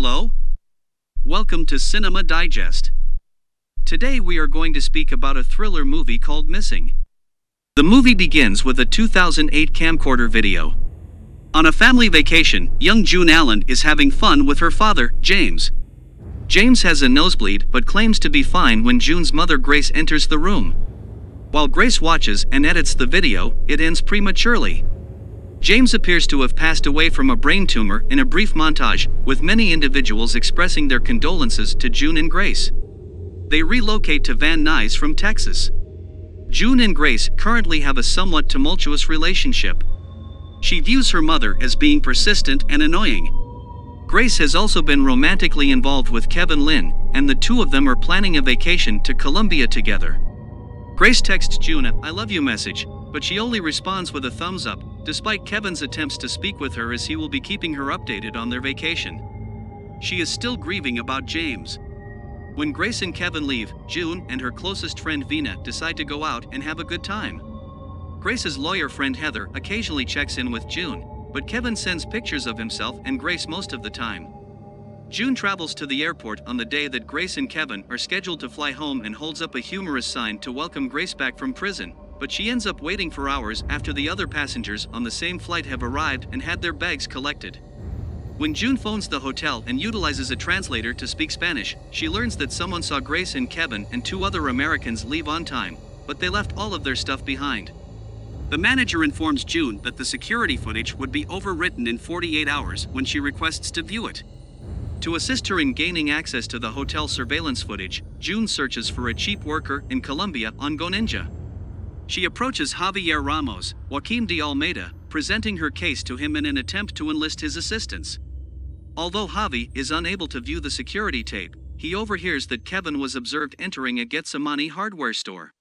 Hello? Welcome to Cinema Digest. Today we are going to speak about a thriller movie called Missing. The movie begins with a 2008 camcorder video. On a family vacation, young June Allen is having fun with her father, James. James has a nosebleed but claims to be fine when June's mother Grace enters the room. While Grace watches and edits the video, it ends prematurely. James appears to have passed away from a brain tumor in a brief montage, with many individuals expressing their condolences to June and Grace. They relocate to Van Nuys from Texas. June and Grace currently have a somewhat tumultuous relationship. She views her mother as being persistent and annoying. Grace has also been romantically involved with Kevin Lynn, and the two of them are planning a vacation to Colombia together. Grace texts June a "I love you" message, but she only responds with a thumbs up, despite Kevin's attempts to speak with her as he will be keeping her updated on their vacation. She is still grieving about James. When Grace and Kevin leave, June and her closest friend Vina decide to go out and have a good time. Grace's lawyer friend Heather occasionally checks in with June, but Kevin sends pictures of himself and Grace most of the time. June travels to the airport on the day that Grace and Kevin are scheduled to fly home and holds up a humorous sign to welcome Grace back from prison, but she ends up waiting for hours after the other passengers on the same flight have arrived and had their bags collected. When June phones the hotel and utilizes a translator to speak Spanish, she learns that someone saw Grace and Kevin and two other Americans leave on time, but they left all of their stuff behind. The manager informs June that the security footage would be overwritten in 48 hours when she requests to view it. To assist her in gaining access to the hotel surveillance footage, June searches for a cheap worker in Colombia on GoNinja. She approaches Javier Ramos, Joaquim de Almeida, presenting her case to him in an attempt to enlist his assistance. Although Javi is unable to view the security tape, he overhears that Kevin was observed entering a Getsemani hardware store.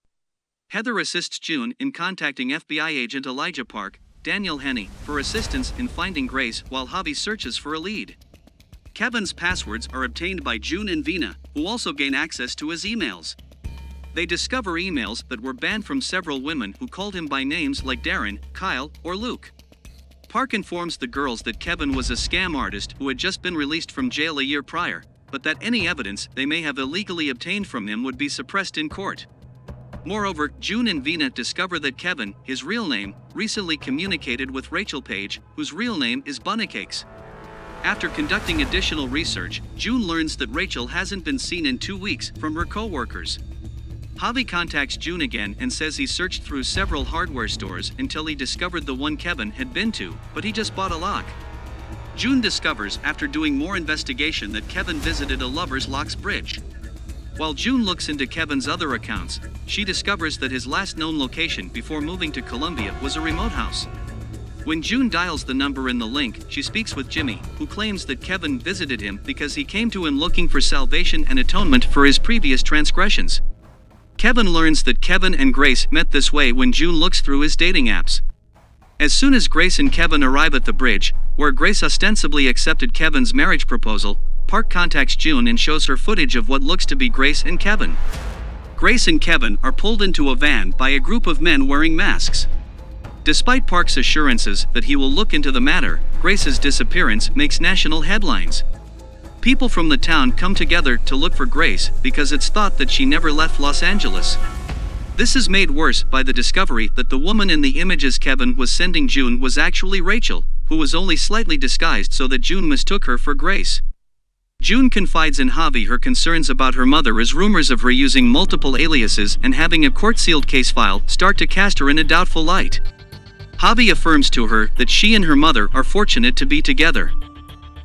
Heather assists June in contacting FBI agent Elijah Park, Daniel Henney, for assistance in finding Grace while Javi searches for a lead. Kevin's passwords are obtained by June and Vina, who also gain access to his emails. They discover emails that were banned from several women who called him by names like Darren, Kyle, or Luke. Park informs the girls that Kevin was a scam artist who had just been released from jail a year prior, but that any evidence they may have illegally obtained from him would be suppressed in court. Moreover, June and Vina discover that Kevin, his real name, recently communicated with Rachel Page, whose real name is Bunnacakes. After conducting additional research, June learns that Rachel hasn't been seen in 2 weeks from her co-workers. Javi contacts June again and says he searched through several hardware stores until he discovered the one Kevin had been to, but he just bought a lock. June discovers after doing more investigation that Kevin visited a Lover's Locks bridge. While June looks into Kevin's other accounts, she discovers that his last known location before moving to Colombia was a remote house. When June dials the number in the link, she speaks with Jimmy, who claims that Kevin visited him because he came to him looking for salvation and atonement for his previous transgressions. Kevin learns that Kevin and Grace met this way when June looks through his dating apps. As soon as Grace and Kevin arrive at the bridge, where Grace ostensibly accepted Kevin's marriage proposal, Park contacts June and shows her footage of what looks to be Grace and Kevin. Grace and Kevin are pulled into a van by a group of men wearing masks. Despite Park's assurances that he will look into the matter, Grace's disappearance makes national headlines. People from the town come together to look for Grace because it's thought that she never left Los Angeles. This is made worse by the discovery that the woman in the images Kevin was sending June was actually Rachel, who was only slightly disguised so that June mistook her for Grace. June confides in Javi her concerns about her mother as rumors of her using multiple aliases and having a court-sealed case file start to cast her in a doubtful light. Javi affirms to her that she and her mother are fortunate to be together.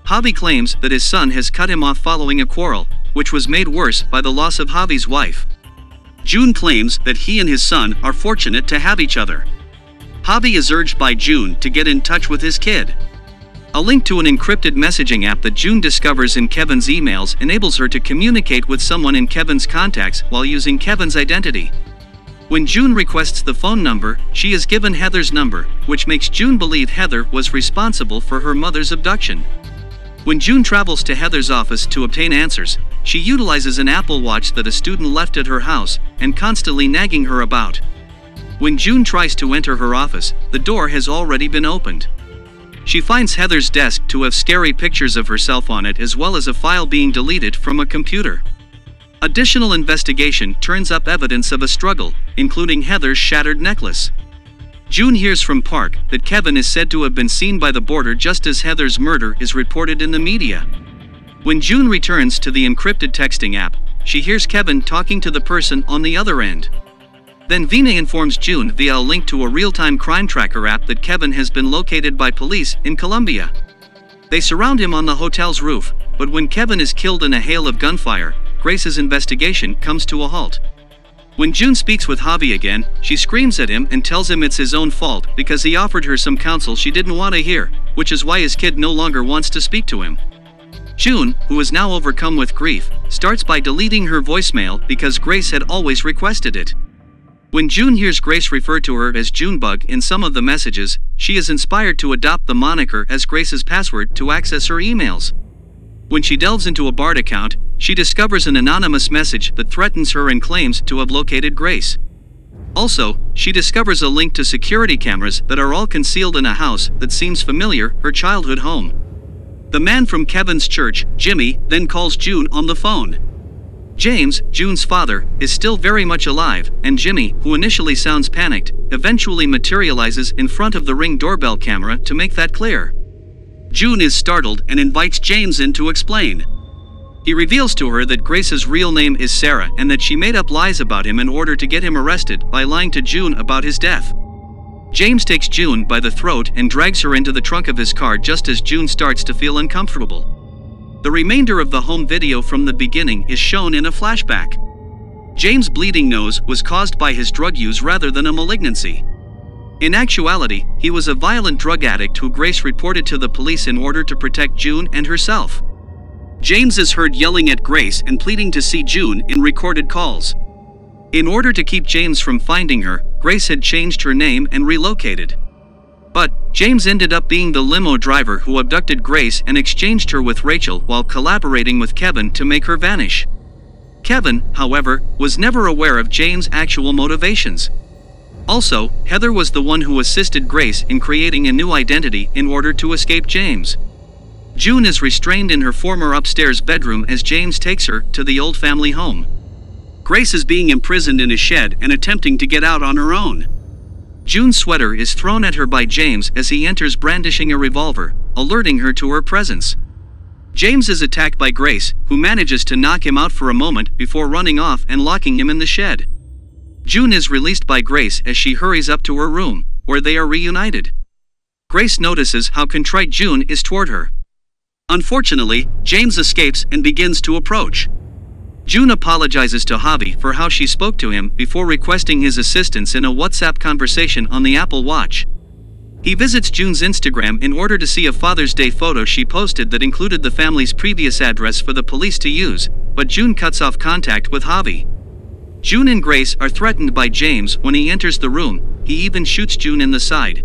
Javi claims that his son has cut him off following a quarrel, which was made worse by the loss of Javi's wife. June claims that he and his son are fortunate to have each other. Javi is urged by June to get in touch with his kid. A link to an encrypted messaging app that June discovers in Kevin's emails enables her to communicate with someone in Kevin's contacts while using Kevin's identity. When June requests the phone number, she is given Heather's number, which makes June believe Heather was responsible for her mother's abduction. When June travels to Heather's office to obtain answers, she utilizes an Apple Watch that a student left at her house, and constantly nagging her about. When June tries to enter her office, the door has already been opened. She finds Heather's desk to have scary pictures of herself on it as well as a file being deleted from a computer. Additional investigation turns up evidence of a struggle, including Heather's shattered necklace. June hears from Park that Kevin is said to have been seen by the border just as Heather's murder is reported in the media. When June returns to the encrypted texting app, she hears Kevin talking to the person on the other end. Then Vina informs June via a link to a real-time crime tracker app that Kevin has been located by police in Colombia. They surround him on the hotel's roof, but when Kevin is killed in a hail of gunfire, Grace's investigation comes to a halt. When June speaks with Javi again, she screams at him and tells him it's his own fault because he offered her some counsel she didn't want to hear, which is why his kid no longer wants to speak to him. June, who is now overcome with grief, starts by deleting her voicemail because Grace had always requested it. When June hears Grace refer to her as Junebug in some of the messages, she is inspired to adopt the moniker as Grace's password to access her emails. When she delves into a Bard account, she discovers an anonymous message that threatens her and claims to have located Grace. Also, she discovers a link to security cameras that are all concealed in a house that seems familiar, her childhood home. The man from Kevin's church, Jimmy, then calls June on the phone. James, June's father, is still very much alive, and Jimmy, who initially sounds panicked, eventually materializes in front of the Ring doorbell camera to make that clear. June is startled and invites James in to explain. He reveals to her that Grace's real name is Sarah and that she made up lies about him in order to get him arrested by lying to June about his death. James takes June by the throat and drags her into the trunk of his car just as June starts to feel uncomfortable. The remainder of the home video from the beginning is shown in a flashback. James' bleeding nose was caused by his drug use rather than a malignancy. In actuality, he was a violent drug addict who Grace reported to the police in order to protect June and herself. James is heard yelling at Grace and pleading to see June in recorded calls. In order to keep James from finding her, Grace had changed her name and relocated. But James ended up being the limo driver who abducted Grace and exchanged her with Rachel while collaborating with Kevin to make her vanish. Kevin, however, was never aware of James' actual motivations. Also, Heather was the one who assisted Grace in creating a new identity in order to escape James. June is restrained in her former upstairs bedroom as James takes her to the old family home. Grace is being imprisoned in a shed and attempting to get out on her own. June's sweater is thrown at her by James as he enters brandishing a revolver, alerting her to her presence. James is attacked by Grace, who manages to knock him out for a moment before running off and locking him in the shed. June is released by Grace as she hurries up to her room, where they are reunited. Grace notices how contrite June is toward her. Unfortunately, James escapes and begins to approach. June apologizes to Javi for how she spoke to him before requesting his assistance in a WhatsApp conversation on the Apple Watch. He visits June's Instagram in order to see a Father's Day photo she posted that included the family's previous address for the police to use, but June cuts off contact with Javi. June and Grace are threatened by James when he enters the room. He even shoots June in the side.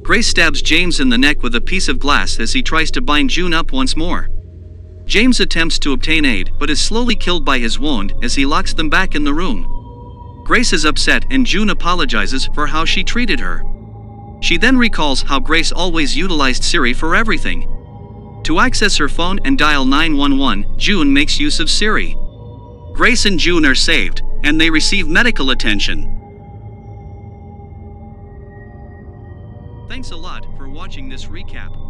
Grace stabs James in the neck with a piece of glass as he tries to bind June up once more. James attempts to obtain aid but is slowly killed by his wound as he locks them back in the room. Grace is upset and June apologizes for how she treated her. She then recalls how Grace always utilized Siri for everything. To access her phone and dial 911, June makes use of Siri. Grace and June are saved, and they receive medical attention. Thanks a lot for watching this recap.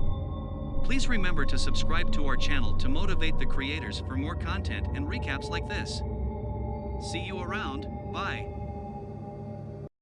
Please remember to subscribe to our channel to motivate the creators for more content and recaps like this. See you around, bye.